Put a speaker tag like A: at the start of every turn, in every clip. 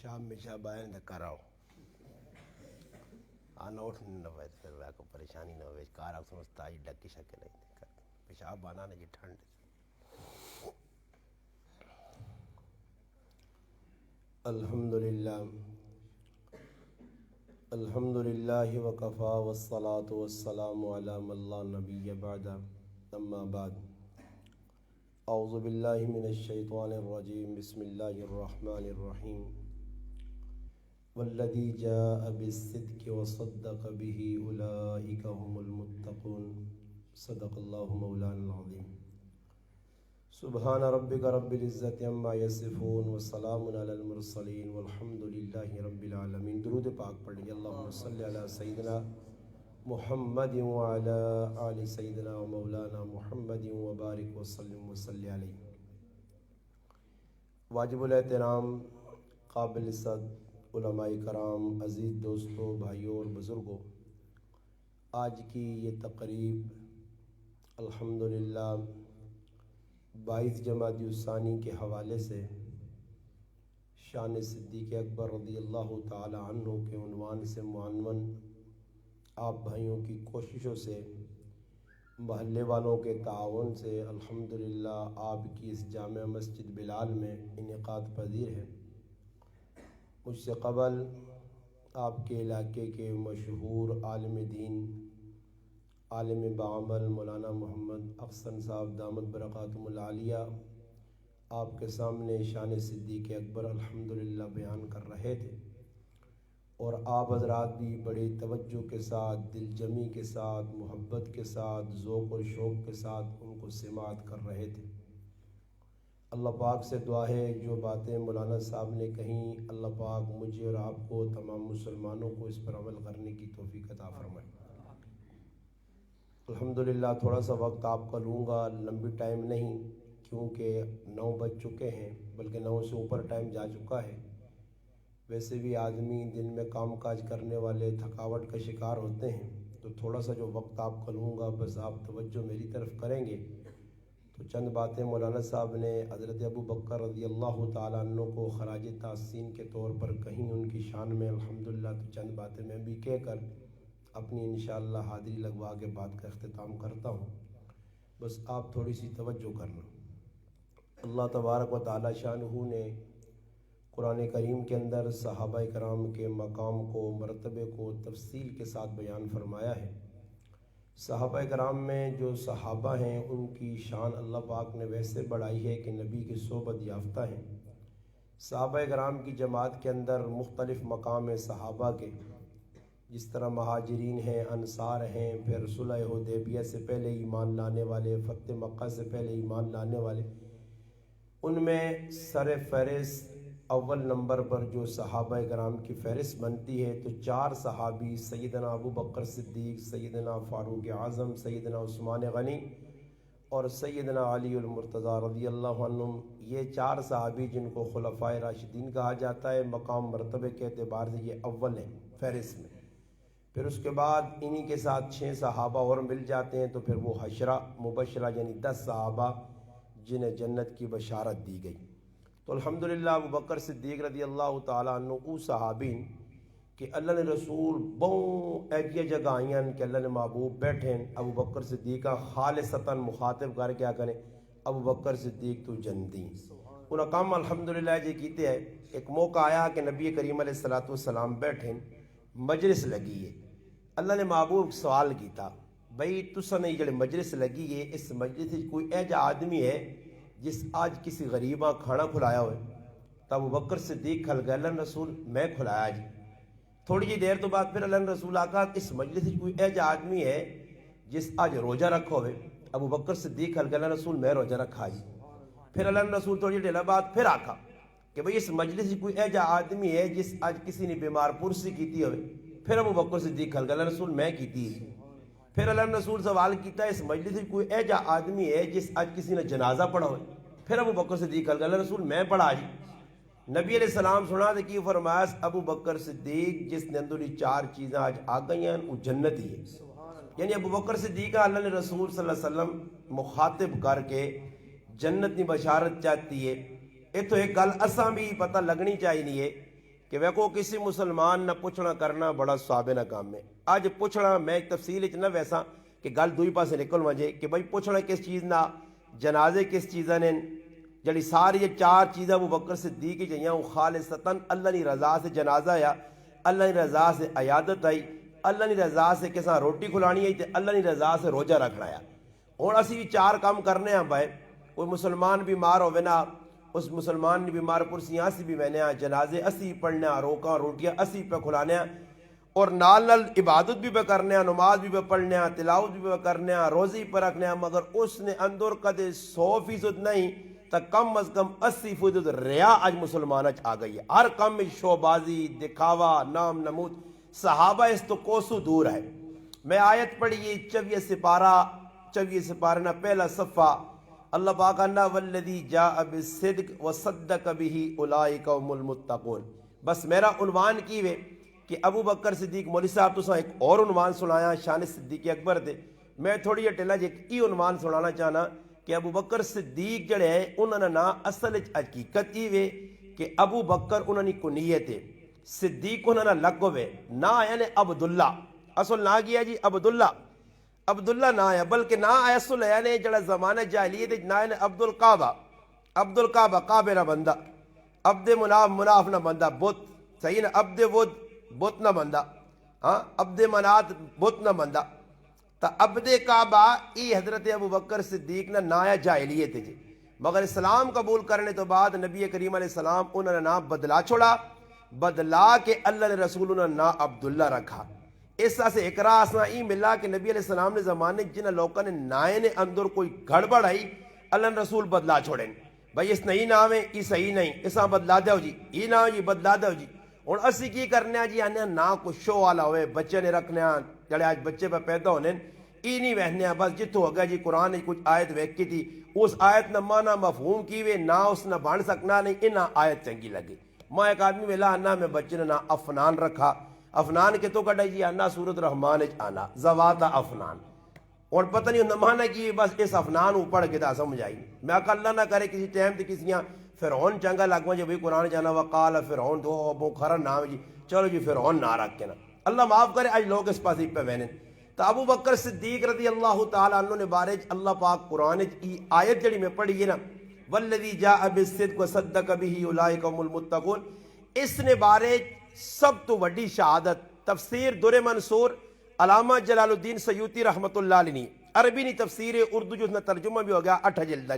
A: پیشاب میں شاب آئے نہ کراؤ آنا اٹھ نہ ہوئے پھر وہ کو پریشانی نہ ہوئے کار آپ سمجھتا ہے ڈک کی شکل نہیں پیشاب آنا نہ یہ ٹھنڈ الحمدللہ وکفا والصلاة والسلام علی من لا نبی بعد اما بعد اعوذ باللہ من الشیطان الرجیم بسم اللہ الرحمن الرحیم والذی جاء بالصدق وصدق به اولئک هم المتقون صدق اللہ مولانا العظیم سبحان ربک رب العزت عما یصفون وسلام علی المرسلین والحمد للہ رب العالمین۔ درود پاک پڑھیے اللہم صلی علی سیدنا محمد وعلی آل سیدنا و مولانا محمد وبارک وسلم وصلی علیہ۔ واجب الاحترام قابل صد علماء کرام، عزیز دوستوں، بھائیوں اور بزرگوں، آج کی یہ تقریب الحمدللہ 22 جمادی الثانی کے حوالے سے شان صدیق اکبر رضی اللہ تعالی عنہ کے عنوان سے معنون آپ بھائیوں کی کوششوں سے، محلے والوں کے تعاون سے الحمدللہ آپ کی اس جامع مسجد بلال میں انعقاد پذیر ہے۔ مجھ سے قبل آپ کے علاقے کے مشہور عالم دین، عالم بعمل مولانا محمد احسن صاحب دامت برکاتہم العالیہ آپ کے سامنے شان صدیق اکبر الحمدللہ بیان کر رہے تھے، اور آپ حضرات بھی بڑی توجہ کے ساتھ، دل جمی کے ساتھ، محبت کے ساتھ، ذوق اور شوق کے ساتھ ان کو سماعت کر رہے تھے۔ اللہ پاک سے دعا ہے جو باتیں مولانا صاحب نے کہیں، اللہ پاک مجھے اور آپ کو، تمام مسلمانوں کو اس پر عمل کرنے کی توفیق عطا فرمائے۔ الحمدللہ تھوڑا سا وقت آپ کا لوں گا، لمبی ٹائم نہیں، کیونکہ 9 بج چکے ہیں، بلکہ 9 سے اوپر ٹائم جا چکا ہے۔ ویسے بھی آدمی دن میں کام کاج کرنے والے تھکاوٹ کا شکار ہوتے ہیں، تو تھوڑا سا جو وقت آپ کا لوں گا بس آپ توجہ میری طرف کریں گے تو چند باتیں مولانا صاحب نے حضرت ابو بکر رضی اللہ تعالیٰ عنہ کو خراج تحسین کے طور پر کہیں ان کی شان میں الحمدللہ، تو چند باتیں میں بھی کہہ کر اپنی انشاءاللہ حاضری لگوا کے بات کا اختتام کرتا ہوں۔ بس آپ تھوڑی سی توجہ کرنا۔ اللہ تبارک و تعالیٰ شانہ نے قرآن کریم کے اندر صحابہ کرام کے مقام کو، مرتبے کو تفصیل کے ساتھ بیان فرمایا ہے۔ صحابہ کرام میں جو صحابہ ہیں ان کی شان اللہ پاک نے ویسے بڑھائی ہے کہ نبی کی صحبت یافتہ ہیں۔ صحابہ کرام کی جماعت کے اندر مختلف مقام ہیں صحابہ کے، جس طرح مہاجرین ہیں، انصار ہیں، پھر صلح حدیبیہ سے پہلے ایمان لانے والے، فتح مکہ سے پہلے ایمان لانے والے۔ ان میں سر فہرست اول نمبر پر جو صحابہ کرام کی فہرست بنتی ہے تو 4 صحابی، سیدنا ابو بکر صدیق، سیدنا فاروق اعظم، سیدنا عثمان غنی اور سیدنا علی المرتضیٰ رضی اللہ عنہم، یہ 4 صحابی جن کو خلفائے راشدین کہا جاتا ہے، مقام مرتبے کے اعتبار سے یہ اول ہیں فہرست میں۔ پھر اس کے بعد انہی کے ساتھ 6 صحابہ اور مل جاتے ہیں، تو پھر وہ 10 مبشرہ یعنی 10 صحابہ جنہیں جنت کی بشارت دی گئی۔ تو الحمدللہ ابو بکر صدیق رضی اللہ تعالیٰ عنہ او صحابین کہ اللہ نے رسول بہت ایک جگہ آئیں کہ اللہ نے محبوب بیٹھیں، ابو بکر صدیق کا خالصتاً مخاطب کر کیا کریں، ابو بکر صدیق تو جنتی انہاں کام الحمدللہ جی کیتے ہیں۔ ایک موقع آیا کہ نبی کریم علیہ السلام بیٹھیں، مجلس لگی ہے، اللہ نے محبوب سوال کیتا، بھئی تسا نے جڑے مجلس لگی ہے، اس مجلس میں کوئی ایجا آدمی ہے جس آج کسی غریباں کھانا کھلایا ہوئے؟ تو ابو بکر صدیق کھل گئے، اللہ رسول میں کھلایا جی۔ تھوڑی جی دیر تو بعد پھر اللہ رسول آقا اس مجلس میں کوئی ایجا آدمی ہے جس آج روزہ رکھو ہوئے؟ ابو بکر صدیق کھل گئے، اللہ رسول میں روزہ رکھا جی۔ پھر اللہ رسول تھوڑی دیر بعد پھر آقا کہ بھئی اس مجلس میں کوئی ایجا آدمی ہے جس آج کسی نے بیمار پرسی کیتی ہوئے؟ پھر ابو بکر صدیق کھل گئے، اللہ رسول میں کیتی ہے۔ پھر اللہ رسول سوال کیتا ہے اس مجلس میں کوئی ایجا آدمی ہے جس آج کسی نے جنازہ پڑھا ہوئے؟ پھر ابو بکر صدیق کھل گئے، اللہ رسول میں پڑھا جی۔ نبی علیہ السلام سنا دے کی فرمایا ابو بکر صدیق جس نے اندر 4 چیزیں آج آ گئی ہیں وہ جنتی ہے۔ یعنی ابو بکر صدیق اللہ نے رسول صلی اللہ علیہ وسلم مخاطب کر کے جنت کی بشارت چاہتی ہے۔ یہ تو ایک گل اساں بھی پتہ لگنی چاہیے کہ ویکو کسی مسلمان نہ پوچھنا کرنا بڑا صابنہ کام ہے. اج پوچھنا میں ایک تفصیل نہ ویسا کہ گل دوئی پاسے نکل وجے کہ بھائی پوچھنا کس چیز نہ جنازے کس چیزاں نے جڑی ساری یہ چار چیزاں ابو بکر صدیق کی چاہیے وہ خالصتاً اللہ کی رضا سے جنازہ آیا, اللہ کی رضا سے عیادت آئی, اللہ کی رضا سے کسا روٹی کھلانی آئی تے اللہ کی رضا سے روزہ رکھنا آیا. ہوں اسی بھی چار کام کرنے ہیں بھائی. کوئی مسلمان بیمار ہوئے نا اس مسلمان نے بیمار کرسیاں اسی بھی وہنے ہیں, جنازے اسی پڑھنے ہیں, روکاں روٹیاں اسی پہ کھلانے ہیں, اور نال نال عبادت بھی پہ کرنے ہیں, نماز بھی پہ پڑھنے ہیں, تلاوت بھی پہ کرنے ہیں, روزی پہ رکھنے ہیں. مگر اس نے اندر کدے 100% نہیں تو کم از کم 80% ریا آج مسلمان آ گئی ہے. ہر کم میں شو بازی, دکھاوا, نام نمود. صحابہ اس تو کوسو دور ہے. میں آیت پڑھی 24 سپارہ نہ پہلا صفحہ, اللہ پاک کہنا والذی جاء بالصدق وصدق به اولئک هم المتقون. بس میرا عنوان کی وے کہ ابو بکر صدیق مولوی صاحب تو ایک اور عنوان سنایا شان صدیق اکبر دے. میں تھوڑی یہ ٹیلا جی ای عنوان سنانا چاہنا کہ ابو بکر صدیق جڑے ہیں انہوں نے نا اصل حقیقت ای وے کہ ابو بکر انہوں نے کنیت ہے, صدیق انہوں نے لقب ہے. نا یعنی عبداللہ, اصل نا گیا جی عبداللہ نا ہے, بلکہ نا اصل یعنی جڑا زمانہ جاہلیت نا یعنی عبد الکعبہ کعبے نہ بندہ, عبد مناف نہ بندہ بت, صحیح نا, عبد ود بت نہ بندہ, ہاں عبد منات بت نہ بندہ. تا عبد کعبہ ای حضرت ابو بکر صدیق نہ نایا جاہلیت جی. مگر اسلام قبول کرنے تو بعد نبی کریم علیہ السلام انہوں نے نام بدلا چھوڑا, بدلا کے اللہ نے رسول انہوں نے نا عبداللہ رکھا. اس طرح سے اقرا اسنا ای ملا کہ نبی علیہ السلام نے زمانے جنہ لوگوں نے نائے نے اندر کوئی گڑبڑ آئی اللہ نے رسول بدلا چھوڑیں. بھائی اس نہیں نام ہے ای صحیح نہیں, اسا بدلا دو جی, ای نام جی بدلا دو جی. اور اسی کی کرنے ہیں جی آنے نا کو شو والا ہوئے بچے نے رکھنے ہیں جڑے آج بچے پہ پیدا ہونے ای نہیں وہنے ہیں. بس جتو ہو گیا جی قرآن کچھ آیت ویک کی تھی اس آیت نہ مانا مفہوم کی وے نہ اس نہ بان سکنا نہیں انہا آیت چنگی لگی. میں ایک آدمی ملا انا میں بچے نے نا افنان رکھا, افنان کے تو کٹا جی انا سورت رحمان آنا زواتا افنان, اور پتہ نہیں نمانا کی بس اس افنان اوپر کے دا سمجھ آئی. میں کہا اللہ نہ کرے کسی ٹائم تے کسیاں فرعون چنگا لگوا جی بھئی قرآن جانا وقال فرعون دو ابو کھرا نام جی چلو جی فرعون نہ رکھ کے نا, اللہ معاف کرے آج لوگ اس پاس ہی پہ وینے. تو ابو بکر صدیق رضی اللہ تعالیٰ عنہ نے بارے اللہ پاک قرآن کی آیت جڑی میں پڑھی ہے نا والذی جاء بالصدق وصدق به اولئک هم المتقون, اس نے بارے سب تو وڈی شہادت تفسیر در منصور علامہ جلال الدین سیوطی رحمت اللہ علیہ عربی نی تفسیر اردو جو اس نے ترجمہ بھی ہو گیا 8 جلد,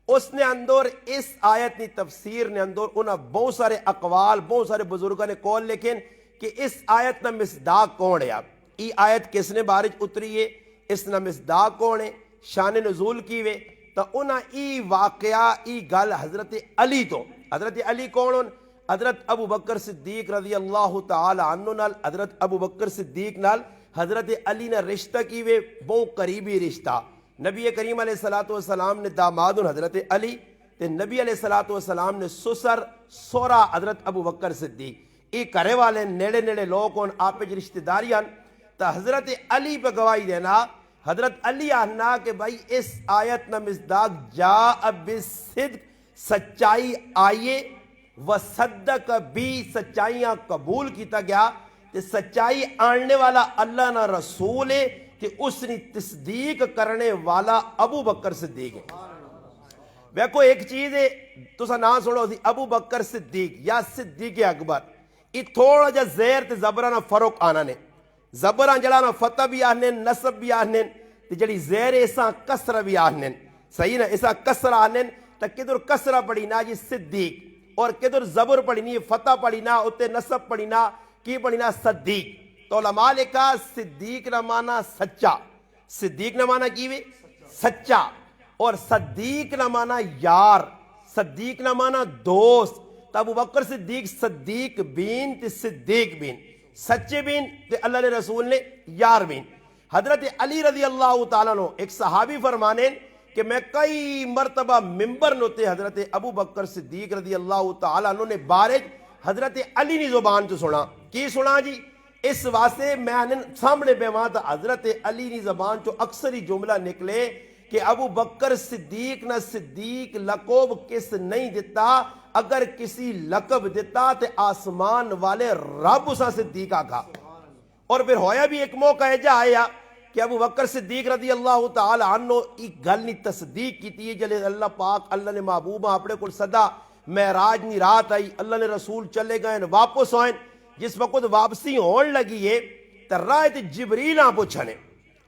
A: اس نے اندر اس آیت نی تفسیر نے اندر انہاں بہت سارے اقوال بہت سارے بزرگوں نے کول لیکن کہ اس آیت نہ مصداق کون ہے. ای آیت کس نے بارج اتری ہے, اس نہ مصداق کون ہے, شان نزول کی وے. تو انہاں ای واقعہ ای گل حضرت علی تو, حضرت علی کون, حضرت ابو بکر صدیق رضی اللہ تعالی عنہ نال حضرت ابو بکر صدیق نال حضرت علی نے رشتہ کی وے بہت قریبی رشتہ. نبی کریم علیہ السلام نے داماد حضرت علی تے نبی علیہ السلام نے سسر سورا حضرت ابو بکر صدیق, ای کرے والے نیڑے نیڑے لوگ ان آپ رشتہ داریاں. تو حضرت علی پہ گواہی دینا, حضرت علی آنا کہ بھائی اس آیت نہ مصداق جاء بالصدق سچائی آئیے وصدق بھی سچائیاں قبول کیتا گیا, تے سچائی آنے والا اللہ نہ رسول ہے کہ اس نے تصدیق کرنے والا ابو بکر صدیق ہے. ویکو ایک چیز ہے تو سا نام سنو سی ابو بکر صدیق یا صدیق اکبر, یہ تھوڑا جا زیر تے زبرانہ فرق آنا نے, زبران جڑانا فتح بھی آہنین نصب بھی آہنین تے جڑی زیر ایسا کسرہ بھی آہنین, صحیح نا, ایسا کسرہ آہنین تا کدھر کسرہ پڑی نا جی صدیق اور کدھر زبر پڑی نہیں فتح پڑی نا اتے نصب پڑی نا کی پڑی نا صدیق. تو علماء لکھا صدیق نہ مانا سچا, صدیق نہ مانا کیوے سچا, اور صدیق نہ مانا یار, صدیق نہ مانا دوست. تو ابو بکر صدیق صدیق بین تے صدیق بین, سچے بین تے اللہ نے رسول نے یار بین. حضرت علی رضی اللہ تعالیٰ عنہ ایک صحابی فرمانے کہ میں کئی مرتبہ ممبر نوتے حضرت ابو بکر صدیق رضی اللہ تعالیٰ عنہ نے بارج حضرت علی نی زبان تو سنا. کی سنا جی, اس واسطے میں سامنے بیوان تھا حضرت علی نی زبان تو اکثر ہی جملہ نکلے کہ ابو بکر صدیق نہ صدیق لقب کس نہیں دیتا, اگر کسی لقب دیتا تے آسمان والے رب اسا صدیق آکھا. اور پھر ہویا بھی ایک موقع ہے جا آیا کہ ابو بکر صدیق رضی اللہ تعالی عنہ ایک گل نہیں تصدیق کی تھی جلے اللہ پاک اللہ نے محبوب اپنے کو صدا معراج نہیں رات آئی اللہ نے رسول چلے گئے واپس آئیں. جس وقت واپسی ہون لگی ہے تو راہ تے جبریل آ پوچھنے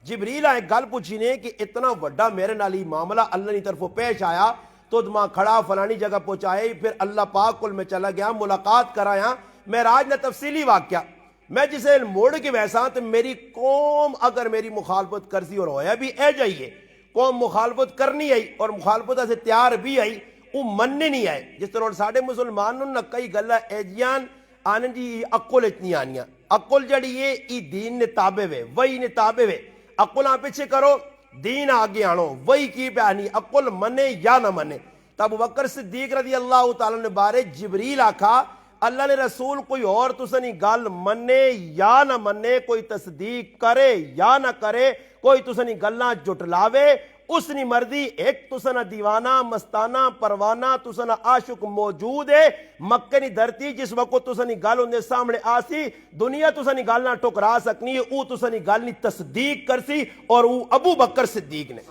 A: جبریل آئے گل پوچھنے کہ اتنا وڈا میرے نال ہی معاملہ اللہ کی طرف پیش آیا تو ماں کھڑا فلانی جگہ پہنچائے. پھر اللہ پاک کل میں چلا گیا ملاقات کرایا معراج نے تفصیلی واقعہ میں جسے موڑ کے ویسا تو میری قوم اگر میری مخالفت کرسی اور ہویا بھی اے جائیے قوم مخالفت کرنی آئی اور مخالفت سے تیار بھی آئی وہ مننے نہیں آئے. جس طرح ساڑھے مسلمانوں نے کئی گلہ ایجیان آنے جی اقل اتنی آنیاں اقل جڑی ہے ای دین نے تابے وے وہی نے تابے وے اقل آپ پیچھے کرو دین آگے آنو وہی کی پہ آنی اقل منے یا نہ منے. تب بکر صدیق رضی اللہ تعالیٰ نے بارے جبریل آکھا اللہ نے رسول کوئی اور تسنی گل منے یا نہ منے کوئی تصدیق کرے یا نہ کرے کوئی تسنی گلاں جٹلاوے اس نی مرضی ایک تسنا دیوانہ مستانہ پروانہ تسنا عاشق موجود ہے مکہ نی دھرتی جس وقت تسنی گل اندے سامنے آسی دنیا تسنی گل نہ ٹکرا سکنی ہے او تسنی گل نی تصدیق کرسی اور او ابو بکر صدیق نے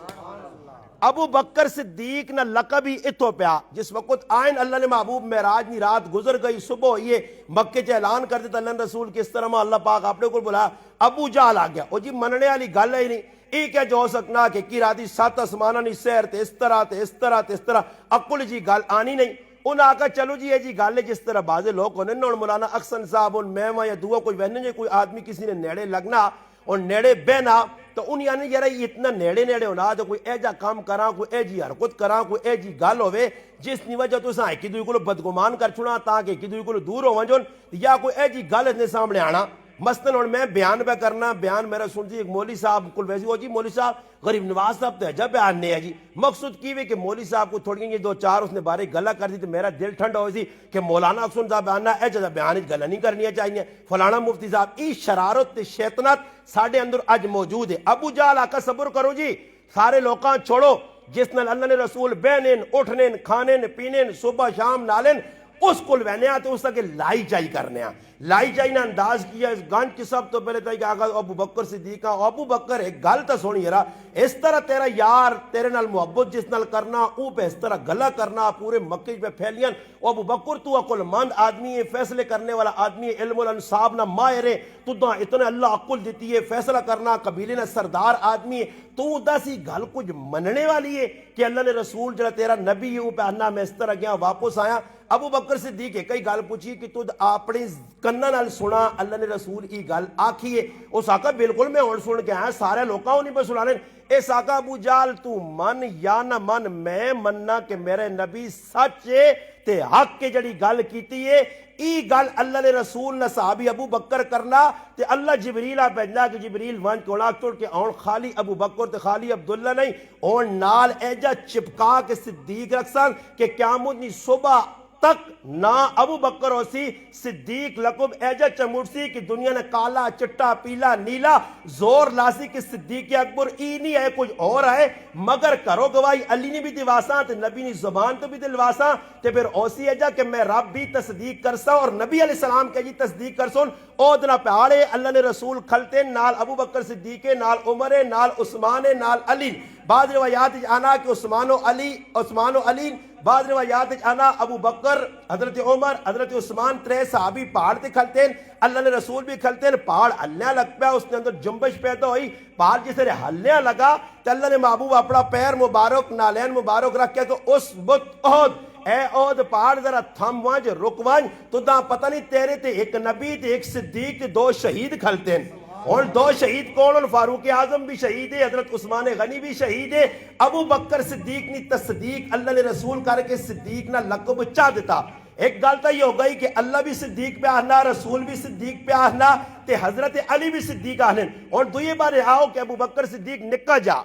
A: ابو بکر صدیق نہ لقب ہی اتو پیا. جس وقت آئین اللہ نے محبوب معراج نی رات گزر گئی صبح یہ مکے چ اعلان کر دیتا اللہ نے رسول کس طرح اللہ پاک اپنے کو بلا ابو جہل آ گیا. او جی مننے والی گل ہے نہیں یہ کیا جو ہو سکنا کہ کی راتی 7 آسمانہ نہیں سیر تے اس طرح تے اس طرح تے اس طرح اکل جی گل آنی نہیں. انہاں آکا چلو جی یہ جی گل ہے جس طرح بعض لوگ ہونے اور مولانا احسن صاحب اور میں یا دعا کوئی وہنے جو کوئی آدمی کسی نے نیڑے لگنا اور نیڑے بہنا تو انہی آنے یارا یہ اتنا نیڑے ہونا تو کوئی اے جا کام کراں کوئی اے جی حرکت کراں کوئی اے جی گل ہوئے جس نی وجہ تو سائیں کی دوئی کو بدگمان کر چھوڑا تاکہ کی دوئی کو دور ہو جون یا کوئی اے جی گل اتنے سامنے آنا. مثلاً اور میں بیان پہ کرنا بیان میرا سنتی ایک مولوی صاحب کل ویسی ہو جی مولوی صاحب غریب نواز صاحب تو ہے بیان نہیں ہے جی مقصود کی ہوئے کہ مولوی صاحب کو تھوڑی یہ 2-4 اس نے بارے گلہ کر دی تو میرا دل ٹھنڈا ہوئی سی کہ مولانا احسن صاحب بیاننا ہے جیسا بیان گلہ نہیں کرنی ہے چاہیے فلانا مفتی صاحب ای شرارت شیطنت ساڑھے اندر اج موجود ہے. ابو جہل آقا صبر کرو جی سارے لوکاں چھوڑو جس نے اللہ نے رسول بہنین اٹھنین کھانین پینین صبح شام نالین اس کل وینے آتے اس تک لائی چائی کرنے آ لائی چائی نے انداز کیا اس گانچ کی سب تو پہلے تھا کہ آگا ابو بکر صدیقہ ابو بکر ایک گل تا سونی یرا اس طرح تیرا یار تیرے نال محبت جس نال کرنا او پہ اس طرح گلہ کرنا پورے مکہ پہ پھیلیاں ابو بکر تو عقل مند آدمی ہے فیصلے کرنے والا آدمی ہے علم الانصاب نہ ماہر ہے تو اتنا اللہ عقل دیتی ہے فیصلہ کرنا قبیلے نہ سردار آدمی ہے تو دسی گل کچھ مننے والی ہے کہ اللہ نے رسول جڑا تیرا نبی ہے او پہ آنا میں اس طرح گیا واپس آیا. ابو بکر صدیق ہے کئی گل پوچھی کہ تو اپنی کناں نال سنا اللہ نے رسول ای گل آکھی ہے اس آقا بالکل میں ہون سن کے آیا سارے لوکاں انہیں پہ سنانے اس آقا ابو جہل تو من یا نہ من میں مننا کہ میرے نبی سچ ہے تے حق کے جڑی گل کیتی ہے ای گل اللہ نے رسول نہ صحابی ابو بکر کرنا تے اللہ جبریل بھیجنا کہ جبریل وان کوڑا توڑ کے اون خالی ابو بکر تے خالی عبداللہ نہیں اون نال ایجا چپکا کے صدیق رکھسان کہ قیامت نی صبح تک نہ ابو بکر ہو سی صدیق لقب ایجا چموٹ سی کہ دنیا نے کالا چٹا پیلا نیلا زور لاسی کہ صدیق اکبر ای نہیں ہے کچھ اور ہے مگر کرو گواہی علی نے بھی دیواساں تے نبی نے زبان تو بھی دلواساں تے پھر اوسی ایجا کہ میں رب بھی تصدیق کرسا اور نبی علیہ السلام کے جی تصدیق کرسون اودنا پہاڑے اللہ نے رسول کھلتے نال ابو بکر صدیق نال عمر نال عثمان نال علی بعض روایات آنا کہ عثمان و علی بعض روایات آنا ابو بکر حضرت عمر حضرت عثمان 3 صحابی پہاڑ تے کھلتے ہیں اللہ نے رسول بھی کھلتے ہیں پہاڑ ہلنے لگ پیا اس نے اندر جنبش پیدا ہوئی پہاڑ جسے ہلنے لگا تو اللہ نے محبوب اپنا پیر مبارک نالین مبارک رکھ کے کہ اس بت احد اے احد پہاڑ ذرا تھم وانج رک وانج تو دا پتہ نہیں تیرے تے ایک نبی تے ایک صدیق تے 2 شہید کھلتے ہیں اور 2 شہید کون اور فاروق اعظم بھی شہید ہے حضرت عثمان غنی بھی شہید ہے ابو بکر صدیق نے تصدیق اللہ نے رسول کر کے صدیق نہ لقب چاہ دیتا. ایک گل تو یہ ہو گئی کہ اللہ بھی صدیق پہ آنا رسول بھی صدیق پہ آنا تے حضرت علی بھی صدیق آنے اور دوئی بار آؤ کہ ابو بکر صدیق نکا جا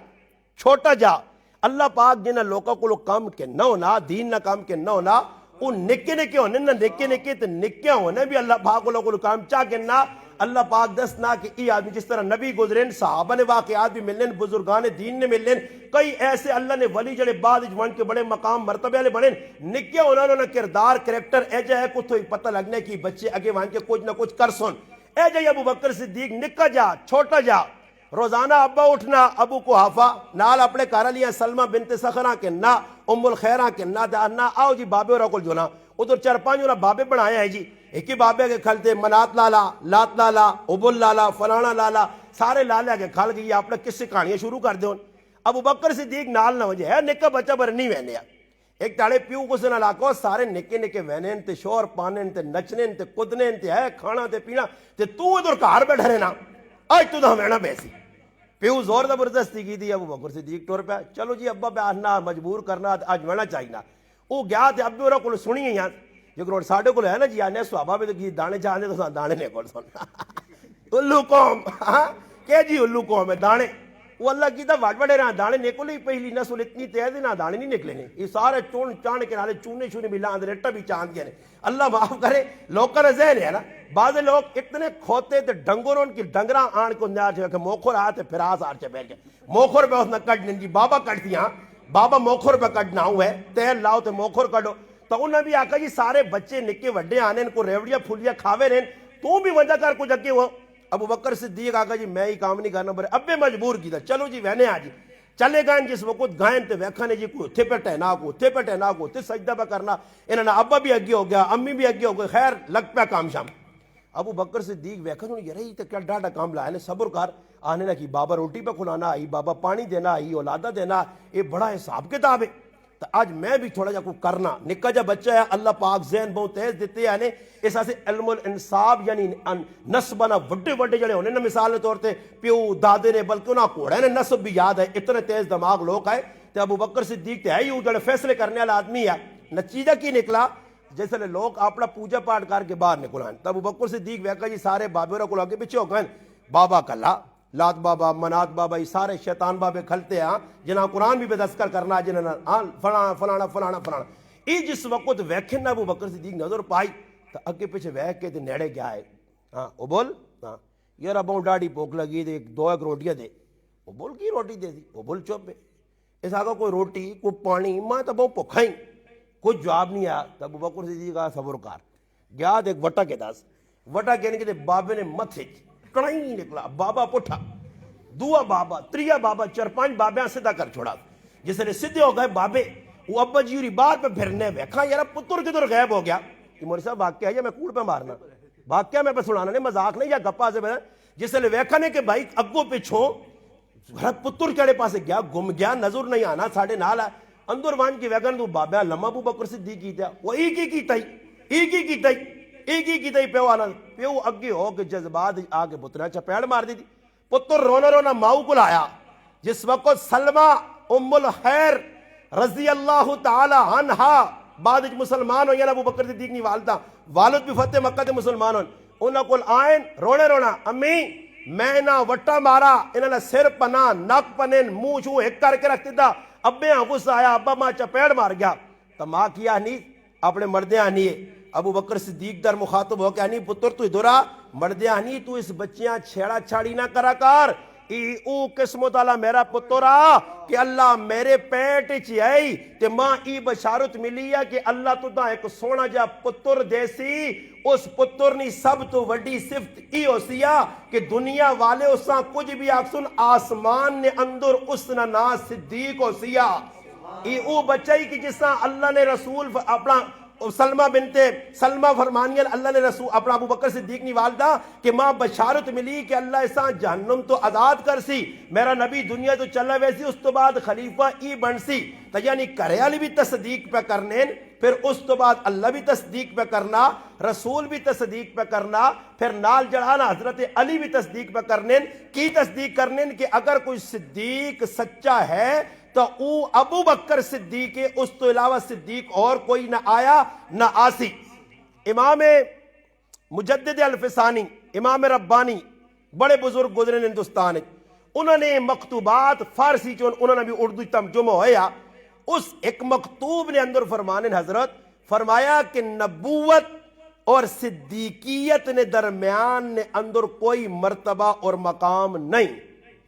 A: چھوٹا جا اللہ پاک جنہ لوکا کو کام کے نہ ہونا دین نہ کام کے نہ ہونا وہ نکے ہونے نہ نکے تے نکے ہونے بھی اللہ پاک کو کام چاہ کے نہ اللہ پاک دسنا کہ ای آدمی جس طرح نبی گزرین صحابہ نے واقعات بھی ملن بزرگان دین نے ملن کئی ایسے اللہ نے ولی جڑے بعد جوان کے بڑے مقام مرتبے والے بنے نکے انہوں نے کردار کریکٹر اے جائے کچھ تو پتہ لگنے کی بچے اگے وہاں کے کچھ نہ کچھ کر سن اے جائے ابو بکر صدیق نکا جا چھوٹا جا روزانہ ابا اٹھنا ابو کو حافا نال اپنے کارا لیا سلمہ بنت سخرہ کے نا ام الخیرہ کے نا دانا آؤ جی بابے اور اکل جونا ادھر 4-5 انہوں بابے بنایا ہے جی ایک ہی بابے کے کھلتے منات لالا لات لالا ابل لالا فلانا لالا سارے لالے کے کھل گئی اپنے کس سے کہانیاں شروع کر دیں ابو بکر صدیق نال نہ ہو جائے نکا بچہ بر نہیں وینیا ایک تاڑے پیو کو سنا لاکو سارے نکے نکے وینین تے شور پانین تے نچنین تے کدنین تے ہے کھانا تے پینا تے تو ادھر کار بیٹھ رہے نا آج تو دا وینا بیسی پیو زور زبردستی کی تھی ابو بکر صدیق ٹور پہ چلو جی ابا بیٹھنا مجبور کرنا آج وینا چاہینا وہ گیا تے ابے اور کو سنی ہیں جو کروڑ ساڑھے کو ہے نا جی آنے صحابہ میں تو کی دانے چاہنے تو دانے نے کول سننا الو قوم کہ جی الو قوم ہے دانے وہ اللہ کی تا واٹ وڑے رہا دانے نکلے ہی پہلی نسل اتنی تیز نہ دانے نہیں نکلے نے یہ سارے چون چانے کے نالے چونے شونے ملا اندر رٹا بھی چاند گئے نے اللہ معاف کرے لوگ کا ذہن ہے نا بعض لوگ اتنے کھوتے تے ڈنگروں ان کی ڈنگراں آن کو نیار چھے کہ موکھر آتے پھر آسار چھے بیٹھ گئے موکھر پہ اس نے کٹ دیں جی بابا کٹ دیا بابا موکھر پہ کٹنا ہوئے تیل لاؤ تے موکھر کٹو تو انہوں نے بھی آکا جی سارے بچے نکے وڈے آنے ان کو ریوڑیاں پھولیاں کھاوے رہن تو بھی وجہ کر کچھ اگے ہو ابو بکر صدیق آکا جی میں ہی کام نہیں کرنا بڑے ابے مجبور کی تھا چلو جی وینے آجی چلے گئے جس وقت گائیں تے ویکھانے جی کوئی اتھے پہ ٹہنا کو اتھے پہ ٹہنا کو اتھے سجدہ پہ کرنا انہوں نے ابا بھی اگے ہو گیا امی بھی اگے ہو گئے خیر لگ پہ کام شام ابو بکر صدیق ویکھا انہوں نے یہ رہی تو کیا ڈاٹا کام لائے نے صبر کر آنے لگی بابا روٹی پہ کھلانا آئی بابا پانی دینا آئی اولادہ دینا یہ بڑا حساب کتاب ہے تو آج میں بھی تھوڑا جا کو کرنا نکا جا بچہ ہے اللہ پاک ذہن بہت تیز دیتے ہیں اس سے علم الانصاب یعنی نسبنا وڈے وڈے جڑے ہونے نا مثال کے طور تے پیو دادے نے بلکہ انہاں کوڑے نے نسب بھی یاد ہے اتنے تیز دماغ لوگ آئے تو ابو بکر صدیق تے ہے ہی جڑے فیصلے کرنے والا آدمی ہے نتیجہ کی نکلا جیسے لوگ اپنا پوجا پاٹ کر کے باہر نکلائیں تو ابو بکر صدیق ویکا جی سارے بابے اور کو آگے پیچھے ہو گئے بابا کلا لات بابا منات بابا یہ سارے شیطان بابے کھلتے ہیں جنہاں قرآن بھی بدذکر کرنا جنہاں فلانا فلانا فلانا فلانا یہ جس وقت ویکھن نہ ابو بکر صدیق نظر پائی تو اگے پیچھے ویکھ کے نیڑے گیا ہے ہاں وہ بول ہاں یار ابوں ڈاڑی بھوک لگی دے دو ایک روٹیاں دے وہ بول کی روٹی دے دی وہ بول چپ ہے اس آگا کوئی روٹی کوئی پانی میں تو بہت بھوکھا ہی کچھ جواب نہیں آیا تو ابو بکر صدیق کا صبر کار گیا دیکھ وٹا کے داس وٹا کہنے کے بابے نے مت کڑائی نہیں نکلا بابا پٹھا دعا بابا تریا بابا 4-5 بابے سدھا کر چھوڑا جس نے سدھے ہو گئے بابے وہ ابا جی ہوری بات پہ پھرنے ویکھا یار پتر کدھر غائب ہو گیا یہ مولوی صاحب واقعہ ہے یا میں کوڑ پہ مارنا واقعہ میں پہ سنانا نہیں مذاق نہیں یا گپا سے جس نے ویکھا نے کہ بھائی اگو پچھوں پتر کیڑے پاسے گیا گم گیا نظر نہیں آنا ساڑھے نال ہے اندر وان کی ویگن تو بابا لمحہ ابو بکر صدیق کیتا وہ ایک ہی کیتا ہی پیو آنا پیو اگے ہو کے جذبات آگے پترہ چپیڑ مار دی تھی پتر رونا رونا ماؤ کو لایا جس وقت سلمہ ام الخیر رضی اللہ تعالی عنہا بعد مسلمان ہوئی ابو بکر صدیق نہیں والدہ والد بھی فتح مکہ دے مسلمان ہوئی انہاں کو آئین رونے رونا امی میں نہ وٹا مارا انہاں نے سر پنا نک پنن منہ چھو ایک کر کے رکھتے تھا ابے غصہ آیا ابا ماں چپیڑ مار گیا تو ماں کیا نہیں اپنے مردے آنی ہے ابو بکر صدیق در مخاطب ہو کے آنی پتر تو ادھر آ مردے آنی تو اس بچیاں چھیڑا چھاڑی نہ کرا کر او قسمت اللہ میرا پتر آ کہ اللہ میرے پیٹ چی آئی تے ماں ای بشارت ملی ہے کہ اللہ تو دا ایک سونا جا پتر دیسی اس پتر نی سب تو وڈی صفت ای ہو سیا کہ دنیا والے اساں کچھ بھی آکسن آسمان نے اندر اس نا صدیق ہو سیا ای او بچائی کہ جساں اللہ نے رسول اپنا سلمہ بنتے سلمہ فرمانیل اللہ نے رسول اپنا ابو بکر صدیق نی والدہ کہ ماں بشارت ملی کہ اللہ ایسا جہنم تو آزاد کر سی میرا نبی دنیا تو چلا ویسی اس تو بعد خلیفہ ای بن سی تو یعنی کرے علی بھی تصدیق پہ کرنے پھر اس تو بعد اللہ بھی تصدیق پہ کرنا رسول بھی تصدیق پہ کرنا پھر نال جڑانا حضرت علی بھی تصدیق پہ کرنے کی تصدیق کرنے کہ اگر کوئی صدیق سچا ہے تو او ابو بکر صدیق ہے اس تو علاوہ صدیق اور کوئی نہ آیا نہ آسی امام مجدد الفسانی امام ربانی بڑے بزرگ گزرے ہندوستان انہوں نے مکتوبات فارسی چون انہوں نے بھی اردو ترجمہ ہویا اس ایک مکتوب نے اندر فرمانے حضرت فرمایا کہ نبوت اور صدیقیت نے درمیان نے اندر کوئی مرتبہ اور مقام نہیں.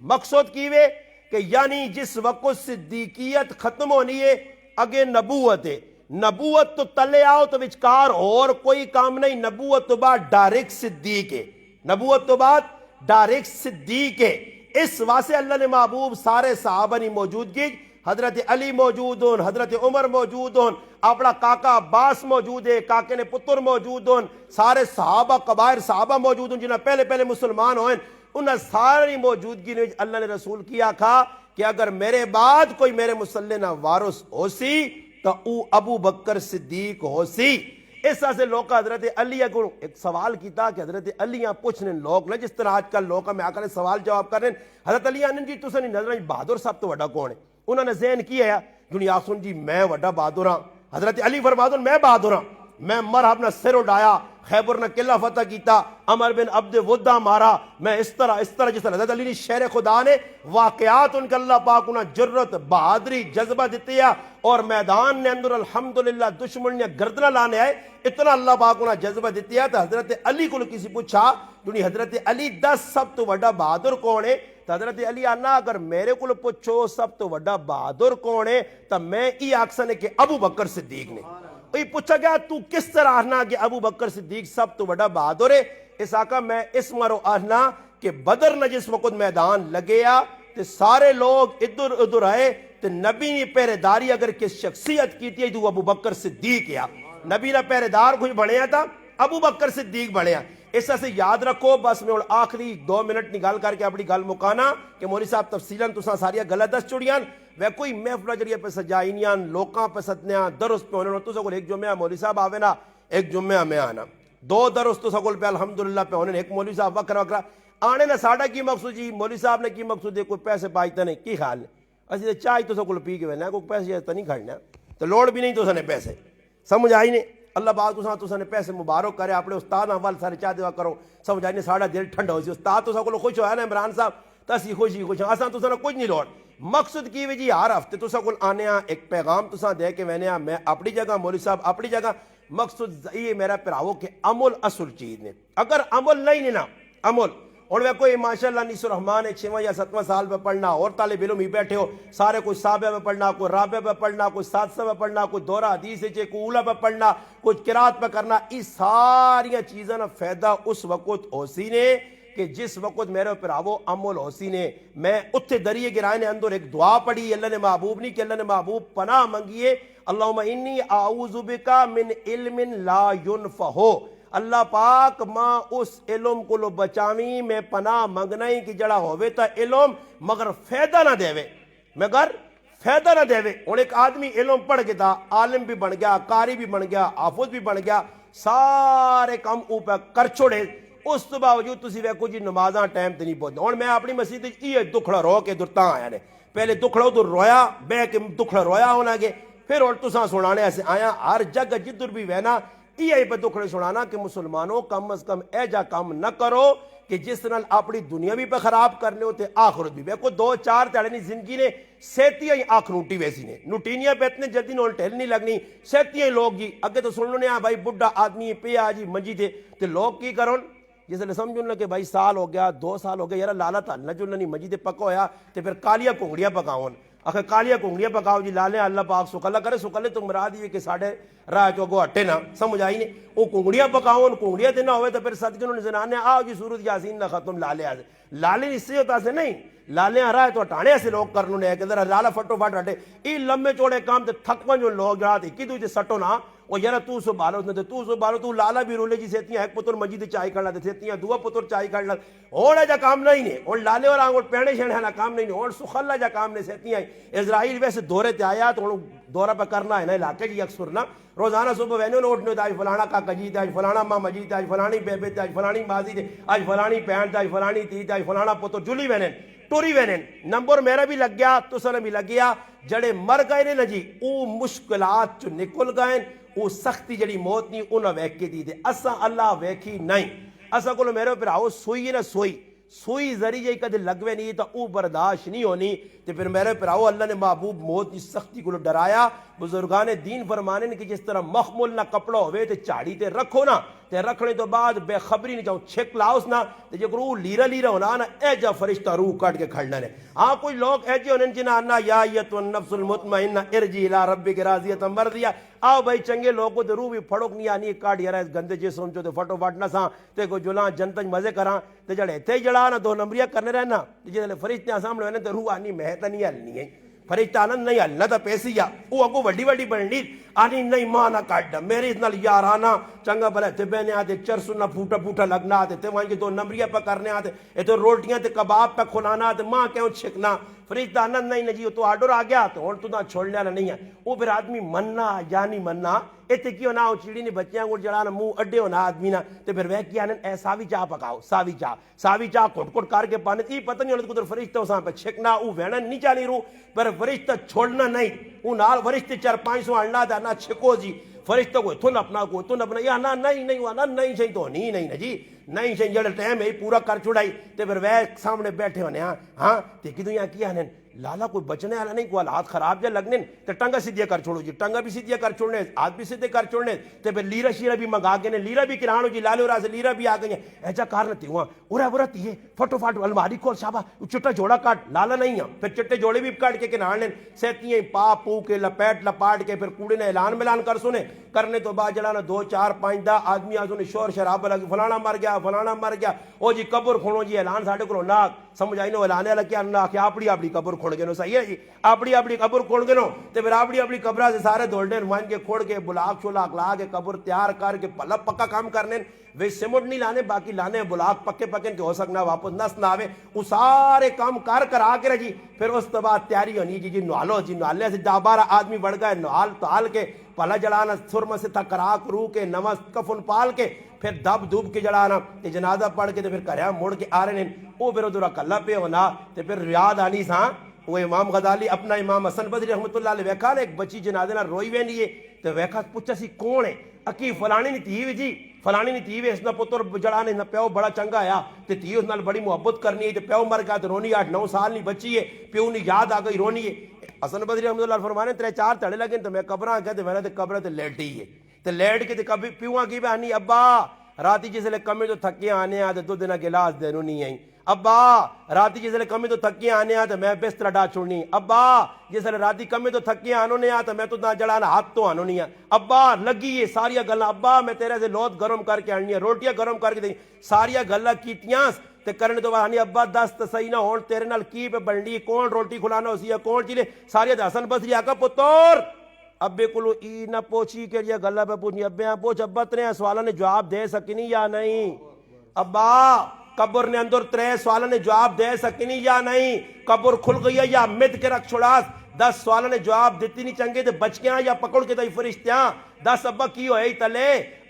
A: مقصد کیوے کہ یعنی جس وقت صدیقیت ختم ہونی ہے اگے نبوت ہے. نبوت تو تلے آؤ تو وچکار اور کوئی کام نہیں. نبوت تو بعد ڈائریکٹ صدیق ہے. نبوت تو بعد ڈائریکٹ صدیق ہے. اس واسطے اللہ نے محبوب سارے صحابہ نے موجودگی حضرت علی موجود ہون, حضرت عمر موجود ہون, اپنا کاکا عباس موجود ہے, کاکے نے پتر موجود ہون, سارے صحابہ کبائر صحابہ موجود ہوں جنہیں پہلے مسلمان ہوئے. انہیں ساری موجودگی نے اللہ نے رسول کیا کھا کہ اگر میرے بعد کوئی میرے مسلح نہ وارث ہو سی تو او ابو بکر صدیق ہو سی. اس طرح سے لوگ حضرت علی کو ایک سوال کیتا کہ حضرت علی پوچھنے لوگ نہ جس طرح آج کل لوگ میں آ کر سوال جواب کر رہے ہیں. حضرت علی آنن جی تسا نہیں نظر بہادر صاحب تو وڈا کون ہے؟ انہوں نے ذہن کیا ہے دنیا آخسن جی میں وڈا بہادر ہاں. حضرت علی فرما دو میں بہادر ہاں, میں مرحب نہ سر اڈایا, خیبر نہ قلعہ فتح کیتا, عمر بن عبد ودا مارا, میں اس طرح جس طرح حضرت علی نے شیر خدا نے واقعات ان کے اللہ پاک انہیں جرت بہادری جذبہ دیتے ہیں اور میدان نے اندر الحمدللہ دشمن نے گردنہ لانے آئے اتنا اللہ پاک انہیں جذبہ دیتے ہیں. تو حضرت علی کو کسی پوچھا دنیا حضرت علی 10 سب تو وڈا بہادر کون ہے؟ تو حضرت علی آنا اگر میرے کو پوچھو سب تو وڈا بہادر کون ہے تو میں یہ آکسن ہے کہ ابو بکر صدیق نے. پوچھا گیا تو کس طرح آنا کہ ابو بکر صدیق سب تو بڑا بہادر ہے؟ اس آقا میں اس مرو آنا کہ بدر نہ جس وقت میدان لگیا تو سارے لوگ ادھر ادھر آئے تو نبی نے پہرے داری اگر کس شخصیت کی تھی تو ابو بکر صدیق یا نبی نے پہرے دار کوئی بڑھیا تھا ابو بکر صدیق بڑھیا. اس طرح سے یاد رکھو. بس میں آخری 2 منٹ نکال کر کے اپنی گل مکانا کہ مولوی صاحب تفصیلاً تساں ساریا گلہ دس چڑیاں وہ کوئی محفلہ جڑیے پہ سجائینیاں لوکاں پہ ستنیاں درست پہ ہونے تو سکول ایک جمعہ مولوی صاحب آوے نا ایک جمعہ میں آنا 2 درست تو سکول پہ الحمدللہ پہ ہونے ایک مولوی صاحب وکرا آنے نا ساڑھا کی مقصود جی مولوی صاحب نے کی مقصود ہے کوئی پیسے پائیتا نہیں کی خیال ہے اسی چائے تو سکول پی کے وینا کوئی پیسے تو نہیں کھڑنا تو لوڑ بھی نہیں تو سنے پیسے سمجھ آئی نہیں. اللہ پاک تو نے پیسے مبارک کرے اپنے استاد وال سارے چاہ دعا کرو سمجھ آئی نہیں ساڑھا دل ٹھنڈا ہو سی استاد تو سکول خوش ہویا نا عمران صاحب تسی خوشی آسان تو سنا کچھ نہیں لوڑ. مقصد کی جی ہر ہفتے تو سکول آنے ایک پیغام تو دے کے میں اپنی جگہ مولوی صاحب اپنی جگہ. مقصد یہ میرا پراؤ کہ عمل اصل چیز نے اگر عمل نہیں نا عمل اور میں کوئی ماشاءاللہ نیس الرحمان 6واں یا 7واں سال پہ پڑھنا اور طالب علم ہی بیٹھے ہو سارے کوئی صحابہ پہ پڑھنا کوئی رابع پہ پڑھنا کوئی سادسہ پہ پڑھنا کوئی دورہ حدیث ہے کوئی اولا پہ پڑھنا کوئی قرات پہ کرنا یہ ساری چیزیں فائدہ اس وقت ہوسی نے کہ جس وقت میرے پراو عمل ہوسی نے. میں اتھے دریئے گرائے نے اندر ایک دعا پڑھی اللہ نے محبوب نہیں کہ اللہ نے محبوب پناہ منگیے اللہم انی اعوذ بکا من علم لا ینفہو. اللہ پاک ماں اس علم کو لو بچاویں میں پناہ منگنا ہی کہ جڑا ہوئے تا علم مگر فائدہ نہ دے مگر فائدہ نہ دے. اور ایک آدمی علم پڑھ کے تھا عالم بھی بن گیا قاری بھی بن گیا حافظ بھی بن گیا سارے کام اوپر کر چھوڑے اس تو باوجود تسی ویکو جی نمازاں ٹائم تے نہیں پہنچنا. اور میں اپنی مسجد یہ دکھڑا رو کے درتاں آیا نے پہلے دکھڑا تو رویا بے کے دکھڑا رویا ہونا گے پھر اور تساں سنانے ایسے آیا ہر جگہ جدھر بھی وینا یہ پہ دکھڑے سنانا کہ مسلمانوں کم از کم ایجا کام نہ کرو کہ جس نال اپنی دنیا بھی پہ خراب کرنے ہوتے آخرت بھی. کو 2-4 تیڑے نہیں زندگی نے سیتیاں ہی آنکھ روٹی ویسی نے نوٹینیاں پہ اتنے جلدی نول ٹھیل نہیں لگنی سیتیاں ہی لوگ جی اگے تو سن لونے بھائی بڑھا آدمی پہ آجی منجی تھے تو لوگ کی کرون جس نے سمجھوں کہ بھائی سال ہو گیا 2 سال ہو گیا یار لالا تھا نہ جو نہیں مجید پکا ہویا تو پھر کالیاں کنگڑیاں پکاؤن آخر کالیاں کنگڑیاں پکاؤ جی لالے اللہ پاک سکلہ کرے سکلے تو مراد یہ کہ ساڑھے راہ چوگو ہٹے نا سمجھ آئی نہیں وہ کنگڑیاں پکاؤن کنگڑیاں تے نہ ہوئے تو پھر صدقے نے زنانے آؤ جی سورت یاسین نہ ختم لالے آج لالے اس سے ہوتا سے نہیں لالے آ رہا ہے تو ہٹانے ایسے لوگ کرنو نے کہ ذرا لالا پھٹو پھٹ ہٹے یہ لمبے چوڑے کام تے تھکوان جو لوگ جاتے کی تو سٹو نا وہ یار تو سو بالو نے تو سو بالو تو لالا بھی رولے جی سیتیاں ایک پتر مجید چائے کھڑنا تے سیتیاں دو پتر چائے کھڑنا اور جا کام نہیں نے اور لالے اور آنگوڑ پیڑے شہنے نا کام نہیں اور سخلا جا کام نے سیتیاں اسرائیل ویسے دورے تے آیا تو دورہ پہ کرنا ہے نا علاقے جی اکثر نا روزانہ صبح وینو نے اٹھنے آج فلانا کاکا جی آج فلانا ماں مجید آج فلانی بیبے آج فلانی ماضی تے آج فلانی پینٹ آج فلانی تیت آج فلانا پتر جلی وینن ٹوری وینن نمبر میرا بھی لگ گیا تو سن بھی لگ گیا جڑے مر گئے نے جی او مشکلات چو نکل گئے او سختی جڑی موت نہیں انہاں ویکھی دی تے اساں اللہ ویکھی نہیں اساں کو میرے پر آؤ سوئی نہ سوئی ذریعے کدے لگوے نہیں تو او برداشت نہیں ہونی تے پھر میرے پر آؤ اللہ نے محبوب موت کی سختی کو ڈرایا. بزرگان دین فرمانے کہ جس طرح مخمل نہ کپڑا ہوئے تے چاڑی تے رکھو نا تے رکھنے تو بعد بے خبری نہیں جاؤں چھک لاؤس نا تے جو روح لیرا لیرا ہونا نا اے جا فرشتہ روح کٹ کے کھڑنا نے. ہاں کوئی لوگ ایجے ہونے جنہاں نا یا ایتو النفس المطمئنہ ارجی الى ربک راضیۃ مرضیہ. آؤ بھائی چنگے لوگوں تے روح بھی پھڑوک نہیں آنی کاٹ یارا اس گندے جسم چو تے فٹو فٹ نہ ساں تے کو جلاں جنتج مزے کراں تے جڑے تے جڑا نا دو نمبریہ کرنے رہنا جے فرشتے سامنے ہونے تے روح آنی میں تے نہیں ہلنی ہے. فرشتہ آنند نہیں ہلنا تا پیسی آ وہ اگو وڈی وڈی بنڈی آنی نہیں مانا کاٹ میرے اتنا یارانا چنگا بھلا تے بہنے آتے چرسو نہ پھوٹا پھوٹا لگنا آتے تے وہاں کی دو نمبریہ پہ کرنے آتے اے تو روٹیاں تے کباب پہ کھلانا آتے ماں کیوں چھکنا. فرشتہ آنند نہیں نجی تو آڈر آ گیا تو ہون تو نہ چھوڑنے والا نہیں ہے. وہ پھر آدمی مننا یا نہیں مننا ایتے کیوں نہ ہو چیڑی نے بچیاں کو جڑانا منہ اڈے ہونا آدمی نہ تے پھر وہ کیا اے ساوی چاہ پکاؤ ساوی چاہ کٹ کٹ کر کے پانے تی پتہ نہیں ہوتا کدھر فرشتہ اساں پہ چھکنا او وینا نہیں چالی رو پر فرشتہ چھوڑنا نہیں او نال فرشتے 400-500 اڑنا دا نہ چھکو جی فرشتہ کو تھن اپنا یا نہ نہیں ہوا نہ نہیں چاہیے تو نہیں جی نہیں چاہیے جڑا ٹائم ہے پورا کر چھڑائی تے پھر وہ سامنے بیٹھے ہونے ہاں تے کدوں یہاں کیا ہے لالا کوئی بچنے والا نہیں کوئی حالات خراب جا لگنے تے ٹنگا سیدھیا کر چھوڑو جی ٹنگا بھی سیدھیا کر چھوڑنے ہاتھ بھی سیدھے کر چھوڑنے تے پھر لیرا شیرا بھی منگا کے نے لیرا بھی کرانو جی لالو راز لیرا بھی آ گئی ہیں ایجا کار نہ تیواں اورا تیے فٹو فٹ الماری کھول شابا چٹا جوڑا کاٹ لالا نہیں ہیں پھر چٹے جوڑے بھی کاٹ کے کنار لیں سیتیاں پا پو کے لپیٹ لپاٹ کے پھر کوڑے نے اعلان ملان کر سنے کرنے تو بعد جڑانا 2-4-5 آدمی آسونے شور شراب لگی فلانا مر گیا او جی قبر کھولو جی اعلان ساڑھے کو ناک سمجھ آئی نو اعلانے والا کیا ناک اپنی قبر کھول گئے نو صحیح ہے جی اپنی قبر کھول گئے نو تے پھر اپنی قبرہ سے سارے دولڈے روان کے کھوڑ کے بلاک شولاک لا کے قبر تیار کر کے پلپ پکا کام کرنے وے سمٹ نہیں لانے باقی لانے بلاک پکے کے ہو سکنا واپس نس نہ آوے وہ سارے کام کر آ کے رہی پھر اس تو بعد تیاری ہونی جی نوالو جی نوالے سے 10-12 آدمی بڑھ گئے نوال تال کے پلا جڑانا سرم سے تھا کرا کرو کے نماز کفن پال کے پھر دب دب کے جڑانا تے جنازہ پڑھ کے تے پھر کریا مڑ کے آ رہے ہیں وہ پھر ادھر کلا پہ ہونا تے پھر یاد آنی ساں وہ امام غزالی اپنا امام حسن بصری رحمۃ اللہ علیہ ویکھا نے ایک بچی جنازے نہ روئی وینی ہے تے ویکھا پوچھا سی کون ہے اکی فلانی نہیں تھی جی فلانی نہیں تھی اس دا پتر جڑانے نہ پیو بڑا چنگا آیا تے تھی اس نال بڑی محبت کرنی ہے تے پیو مر گیا تے رونی 8-9 سال نہیں بچی ہے پیو نے یاد آ گئی رونی ہے. حسن بصری رحمۃ اللہ فرمانے 3-4 تڑے لگے تو میں قبراں گیا تے میں تے قبر تے لیٹی ہے تے لیٹ کے تے کبھی پیواں کی بہانی ابا راتی جسے کمے تو تھکے آنے آ تے دو دن گلاس دینو نہیں آئی ابا راتی جسے کمے تو تھکے آنے آ تو میں بستر ڈا چھوڑنی ابا جسے راتی کمے تو تھکے آنو نے آ تو میں تو نہ جڑانا ہاتھ تو آنو نہیں ابا لگی یہ ساریا گلاں ابا میں تیرے سے لوت گرم کر کے آنی ہے روٹیاں گرم کر کے دیں ساریا گلاں کیتیاں تے کرنے تو بعد ابا دست صحیح نہ ہون تیرے نال کی پہ بنڈی کون روٹی کھلانا اسی ہے کون چیلے ساریا حسن بصری آقا پتر ابے کلو ای نہ پوچھی کہ یہ گلہ پہ پوچھنی ابے پوچھ ابا ترے سوالوں نے جواب دے سکنی یا نہیں ابا قبر نے اندر 3 سوالوں نے جواب دے سکنی یا نہیں قبر کھل گئی ہے یا مد کے رکھ چھڑاس 10 سوالوں نے جواب دیتی نہیں چنگے تے بچ گیا یا پکڑ کے تے فرشتیاں 10 ابا کی ہوئے تلے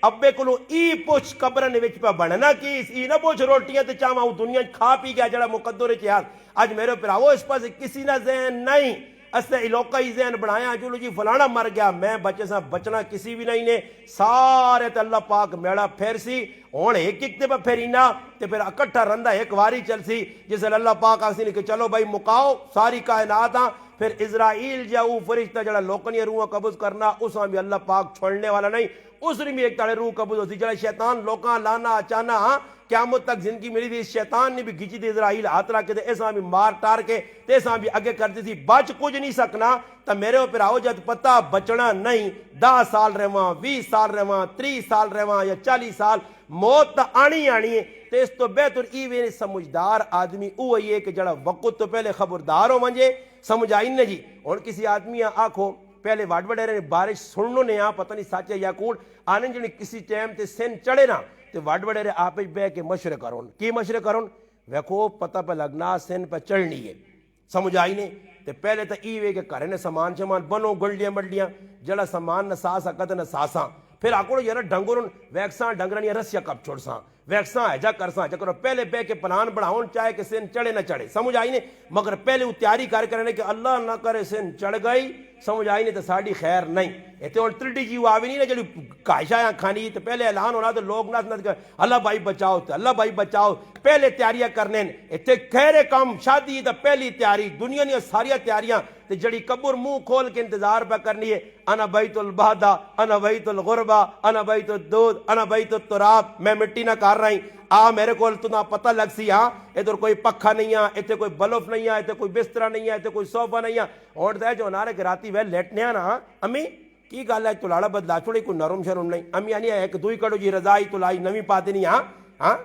A: ابے کلو ای پوچھ قبر نے وچ پہ بڑھنا کی ای نہ پوچھ روٹیاں تے چاہاں وہ دنیا کھا پی گیا جڑا مقدر چیار آج میرے پراؤ اس پاس کسی نہ ذہن نہیں اسے علاقہ ہی ذہن بڑھایا چلو جی فلانا مر گیا میں بچے سے بچنا کسی بھی نہیں نے سارے تے اللہ پاک میڑا پھیر سی ہون ایک تے پہ پھیرینا تے پھر اکٹھا رندہ ایک واری چل سی جسے اللہ پاک آسی نے کہ چلو بھائی مکاؤ ساری کائنات پھر اسرائیل جاؤ فرشتہ جڑا لوکنی روح قبض کرنا اس میں بھی اللہ پاک چھوڑنے والا نہیں اس نے بھی ایک تاڑے روح قبض ہوتی جڑا شیطان لوکاں لانا اچانا قیامت تک زندگی ملی تھی شیطان نے بھی گھچی تھی اسرائیل ہاتھ رکھ کے تے ایسا بھی مار ٹار کے تے ایسا بھی اگے کرتی تھی بچ کچھ نہیں سکنا تا میرے اوپر آؤ جد پتہ بچنا نہیں 10 سال رہواں 20 سال رہواں 30 سال رہواں یا 40 سال موت تا آنی ہے تے اس تو بہتر ایویں سمجھدار آدمی وہی ہے کہ جڑا وقت تو پہلے خبردار ہو منجے سمجھ آئی نہ جی اور کسی آدمی آنکھو پہلے وڈے بارش سننو نے پتہ نہیں سچ ہے یا کوڑ آنے جڑی کسی ٹائم تے سن چڑھے نا تے وڈے آپ بہ کے مشورے کرون کی مشورے کرون ویکھو پتہ پہ لگنا سن پہ چڑھنی ہے سمجھ آئی نے تے پہلے تو ای وے کہ کرے نے سامان شمان بنو گلڈیاں ملڈیاں جڑا سامان نہ سا سکت نہ ساساں پھر آکڑو یار ڈنگرن ویکساں ڈنگرن رسیا کب چھوڑساں ویکساں ایجا کرساں چکر پہلے بہ کے پلان بڑھاؤن چاہے کہ سن چڑھے نہ چڑھے سمجھ آئی نے مگر پہلے وہ تیاری کر کرنے کہ اللہ نہ کرے سن چڑھ گئی سمجھ آئی نہیں تو ساڑی خیر نہیں. اتنے ہوں ترٹی جی وہ آوی نہیں نا جی کاشاں کھانی تو پہلے اعلان ہونا تو لوگ نہ اللہ بھائی بچاؤ تو اللہ بھائی بچاؤ پہلے تیاریاں کرنے. اتنے خیر کام شادی تو پہلی تیاری دنیا دیا ساریا تیاریاں تے جڑی قبر منہ کھول کے انتظار پہ کرنی ہے. انا بیت البہدہ انا بیت الغربہ انا بیت الدود انا بیت التراب. میں مٹی نہ کر رہی آ میرے کو تنا پتہ لگ سی. ہاں ادھر کوئی پکھا نہیں ہے, اتنے کوئی بلف نہیں ہے, اتنے کوئی بستر نہیں ہے, اتنے کوئی صوفہ نہیں ہے. ہوں تو جو نارے کہ راتی وے لیٹنے نا امی کی گل ہے تلاڑا بدلا چھوڑی کوئی نرم شرم نہیں. امی آنی ہے ایک دوئی کڑو جی رضائی تلائی نوی پاتی نہیں. ہاں ہاں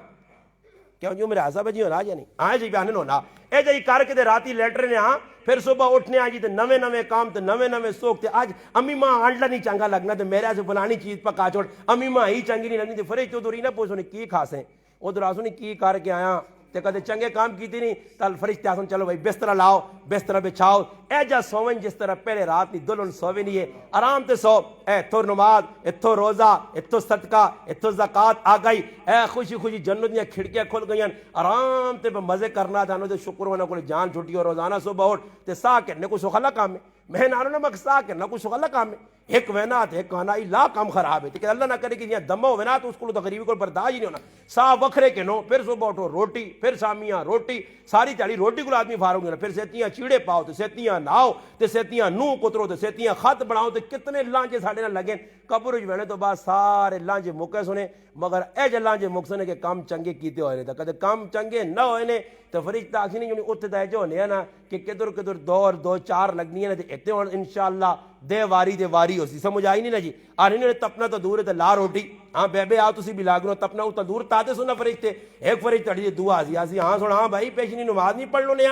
A: کیوں جو میرے آسا بجی ہونا جا نہیں ہاں جی بہن ہونا اے جی کر کے راتی لیٹر نے. ہاں پھر صبح اٹھنے آ جی تو نوے نوے کام تو نوے نوے سوکھتے. آج امی ماں آنڈلا نہیں چنگا لگنا تو میرے سے فلانی چیز پکا چھوڑ امی ماں ہی چنگی نہیں لگنی. تو فرج تو دوری نہ پوچھو نے کی کھاسیں ادھر آسو نے کی کر کے آیا تے کدے چنگے کام کیتی نہیں. تل فرشتے آسن چلو بھائی بستر لاؤ بستر بچھاؤ اے جا سوون جس طرح پہلے رات نہیں دلہن سوے نہیں ہے آرام تے سو. اے اتھو نماز اتھو روزہ اتھو صدقہ اتھو زکات آ گئی. اے خوشی خوشی جنت دیا کھڑکیاں کھل گئی آرام تے مزے کرنا تھا. تے شکر ہونا کو جان چھٹی اور روزانہ صبح اٹھ تے سا کرنے کو سخلا کام ہے. میں نانو نہ مک سا کرنا کوئی سخلا کام ہے. ایک وینا تے ایک کہنا لا کام خراب ہے کہ اللہ نہ کرے کہ جہاں دمہ ہوئے نا تو اس کو غریبی کو برداشت ہی نہیں ہونا. سا وکھرے کے نو پھر صبح اٹھو روٹی پھر شامیاں روٹی ساری تیاری روٹی کو آدمی فارغ ہونا. پھر سیتیاں چیڑے پاؤ تو سیتیاں ناؤ تو سیتیاں نو کترو تو سیتیاں خط بناؤ تو کتنے لانجے ساڑے نہ لگیں. قبر وینے تو بعد سارے لانجے مکے سنے مگر اے جے لانجے مک سنے کہ کام چنگے کیتے ہوئے نے. کدے کام چنگے نہ ہوئے نے تو فرشتہ آکھی نہیں جو اتنے دے جو ہونے نا کہ کدھر کدھر دو چار لگنی ہیں اتنے ہوں انشاءاللہ دے واری ہو سی. سمجھ آئی نہیں نا جی آنی نے تپنا تو دور ہے تو لا روٹی. ہاں بے بے آؤ تسی بھی لاگنو تپنا تو دور تاتے سننا فرشتے. ایک فرشتے اڑی دعا سی آسی ہاں سن ہاں بھائی پیشنی نماز نہیں پڑھ لو نے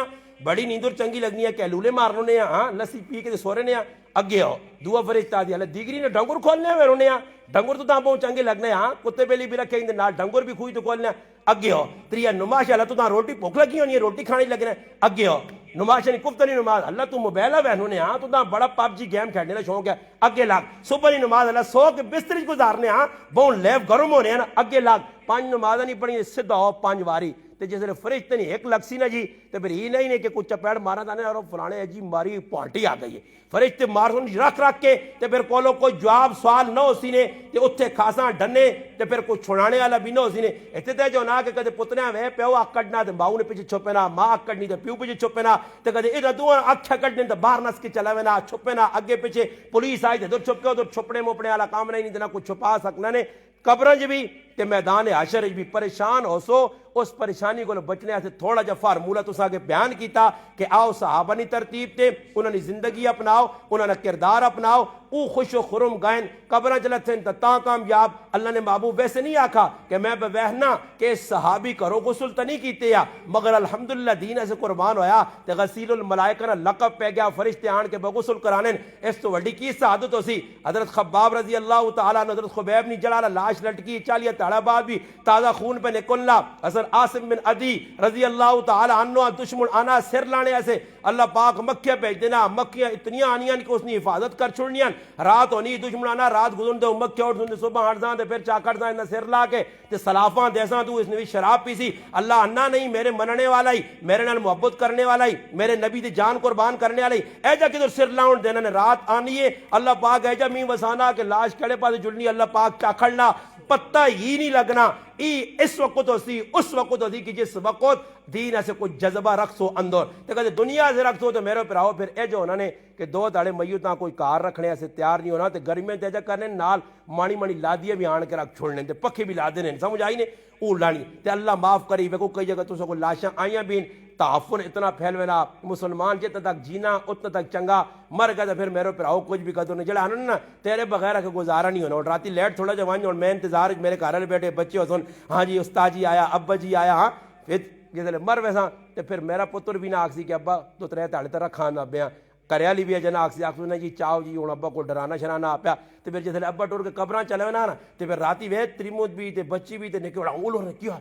A: بڑی نیندر چنگی لگنی ہے کہلولے مارنو نے ہاں لسی پی کے سورے نے اگے آؤ. دعا فرشتہ دی اللہ دیگری نے ڈنگر کھولنے ہیں رونے ڈنگر تو تاں بہت چنگے لگنے. ہاں کتے بیلی بھی رکھیں گے نال ڈنگر بھی خوئی تو کھولنے اگے آؤ. تریا نماز اللہ تو تاں روٹی بھوک لگی ہونی ہے روٹی کھانی لگنا اگے آؤ. نماز نہیں کفتنی نماز اللہ تو موبائل بہنوں نے ہاں تو تاں بڑا پب جی گیم کھیلنے کا شوق ہے اگے لاگ. صبح نہیں نماز اللہ سو کے بستری گزارنے ہاں بہن لیف گرم ہونے ہیں نا اگے لاگ. پانچ نماز نہیں پڑھی سدھا ہو پانچ واری تے جس نے فرشتے نہیں ایک لگ سی نا جی تے پھر یہ نہیں کہ کچھ چپیڑ مارا تھا اور فلانے جی ماری پارٹی آ گئی ہے. فرشتے مار رکھ کے تے پھر کولو کوئی جواب سوال نہ ہو سی نے تے اتھے کھاساں ڈنے تے پھر کوئی چھڑانے والا بھی نہ ہو سی نے. اتنے تے جو نہ کہ کدے پتنے وے پیو آ کڈنا تے باؤ نے پیچھے چھپے نا ماں کڈنی تے پیو پیچھے چھپے نا تے کدے ادھر دو اکھا کڈنے تے باہر نس کے چلا وے نا چھپے نا اگے پیچھے پولیس آئی تے ادھر چھپ کے ادھر چھپنے موپنے والا کام نہیں دینا کچھ چھپا سکنا نے. قبرنج بھی تے میدان حشر بھی پریشان ہو سو اس پریشانی کو بچنے سے تھوڑا جا فارمولہ تو آگے بیان کیتا کہ آؤ صحابہ نی ترتیب تے انہوں نے زندگی اپناؤ انہوں نے کردار اپناؤ او خوش و خرم گائن قبرہ جلت سے انتا کامیاب. اللہ نے محبوب ویسے نہیں آکھا کہ میں بہنا کہ صحابی کرو غسل تو نہیں کیتے یا مگر الحمدللہ دین ایسے قربان ہویا تے غسیل الملائکہ نہ لقب پہ گیا فرشتے آن کے بغسل کرانے. اس تو وڈی کی سعادت ہو سی. حضرت خباب رضی اللہ تعالیٰ عنہ حضرت خبیب نہیں جلالا لاش لٹکی چالیہ تاڑا بعد بھی تازہ خون پہ نکلنا. حضرت عاصم بن عدی رضی اللہ تعالیٰ عنہ دشمن آنا سر لانے ایسے اللہ پاک مکہ بھیج دینا مکیاں اتنی آنیاں کہ اس نے حفاظت کر چھوڑنیاں رات ہونی دشمن آنا رات گزرن دے مکہ اٹھ دے صبح ہٹ جان دے پھر چاکر جان دے سر لا کے تے سلافاں دیساں تو اس نے بھی شراب پی سی. اللہ انا نہیں میرے مننے والا ہی میرے نال محبت کرنے والا ہی میرے نبی دی جان قربان کرنے والا ہی اے جا کدھر سر لاؤن دینا نے رات آنی ہے اللہ پاک اے جا می وسانا کہ لاش کڑے پاس جڑنی اللہ پاک چاکھڑنا پتہ ہی نہیں لگنا. اس وقت ہوسی اس وقت ہوسی کہ جس وقت دین ایسے کوئی جذبہ رکھ سو اندر تے کہتے دنیا سے رکھ سو تو میرے پر آؤ. پھر اے جو انہوں نے کہ دو داڑے میتاں کوئی کار رکھنے ایسے تیار نہیں ہونا تے گرمیاں تے جا کرنے نال مانی مانی لادیاں بھی آن کے رکھ چھوڑنے تے پکھے بھی لا دینے سمجھ آئی نے او لانی تے اللہ معاف کری وے کو کئی جگہ تو سو لاشاں آئیاں بھی تعفن اتنا پھیلونا مسلمان جتنا تک جینا اتنا تک چنگا مر گیا تو پھر میرے پر آؤ کچھ بھی قدر نہیں جڑا نا تیرے بغیر کہ گزارا نہیں ہونا. اور راتی لیٹ تھوڑا جوان اور میں انتظار میرے گھر والے بیٹھے بچے ہو سن ہاں جی استاد جی آیا ابا جی آیا ہاں پھر جسے مر ویسا تو پھر میرا پتر بھی نہ آکسی کہ ابا تو ترے تاڑے طرح کھانا پیا کریالی بھی ہے جنا آکسی آکسو نا جی چاؤ جی ہوں ابا کو ڈرانا شرانا پیا. تو پھر جسے ابا ٹور کے قبراں چلے نا تو پھر راتی وے تریمود بھی تے بچی بھی تے نکل اول ہو کیا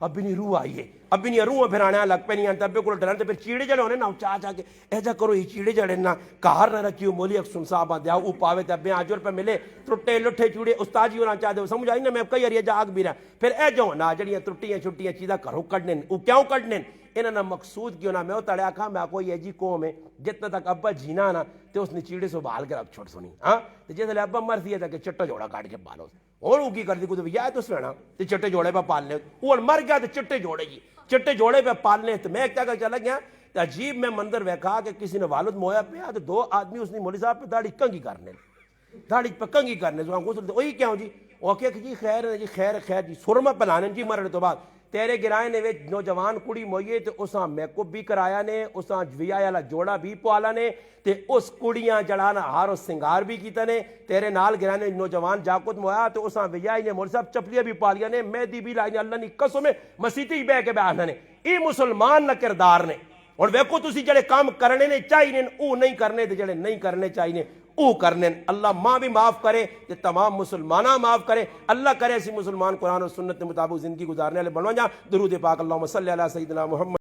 A: اب بھی نہیں روح آئی ہے اب بھی نہیں روح پھر آنے لگ پہ نہیں ابے کو ڈرانے. تو پھر چیڑے جڑے ہونے نا چاہ چاہ کے ایسا کرو یہ چیڑے جڑے نا کار نہ رکھیو مولی اکسن صاحب دیا او پاوے تے ابے آجور پہ ملے ٹرٹے لٹھے چوڑے استاد جی ہونا چاہ دے سمجھ آئی نا میں کئی اریا جاگ بھی رہا. پھر اے جو نا جڑیاں ترٹیاں چھٹیاں چیزاں کرو کڈنے او کیوں کڈنے انہوں نے مقصود کیوں نہ میں تڑے آکھا میں کوئی ایجی قوم ہے جتنا تک ابا جینا نا تے اس نے چیڑے سے بال کے رکھ چھوڑ سنی ہاں تے جیسے ابا مرضی ہے کہ چٹا جوڑا کاٹ کے پالو اور وہ کی کرتی کوئی وجہ تو سنا تے چٹے جوڑے پہ پالنے وہ مر گیا تے چٹے جوڑے جی چٹے جوڑے پہ پالنے تے میں کیا چلا گیا تے عجیب میں منظر ویکھا کہ کسی نے والد مویا پہ تے دو آدمی اس نے مولوی صاحب پہ داڑھی کنگھی کرنے داڑھی پہ کنگھی کرنے وہی کیا ہوں جی وہ کہ جی خیر جی خیر جی سرما پلانے جی مرنے تو بعد تیرے گرائے نے نوجوان کڑی موئیے تے اساں میک اپ بھی کرایا نے اساں ویاہ والا جوڑا بھی پوالا نے تے اس کڑیاں جڑانا ہار و سنگار بھی کیتا نے تیرے نال گرائے نے نوجوان جاکت مویا تے اساں ویاہ نے مول صاحب چپلیاں بھی پالیا نے مہندی بھی لائی نے اللہ نی قسم مسیتی بہ کے بیٹھنا نے ای مسلمان نہ کردار نے اور ویکھو تسی جڑے کام کرنے نے چاہیے او نہیں کرنے تے جڑے نہیں کرنے چاہیے او کرنے اللہ ماں بھی معاف کرے تے تمام مسلمانہ معاف کرے اللہ کرے اسی مسلمان قرآن و سنت کے مطابق زندگی گزارنے والے بنو جا درود پاک اللہم صلی علی سیدنا محمد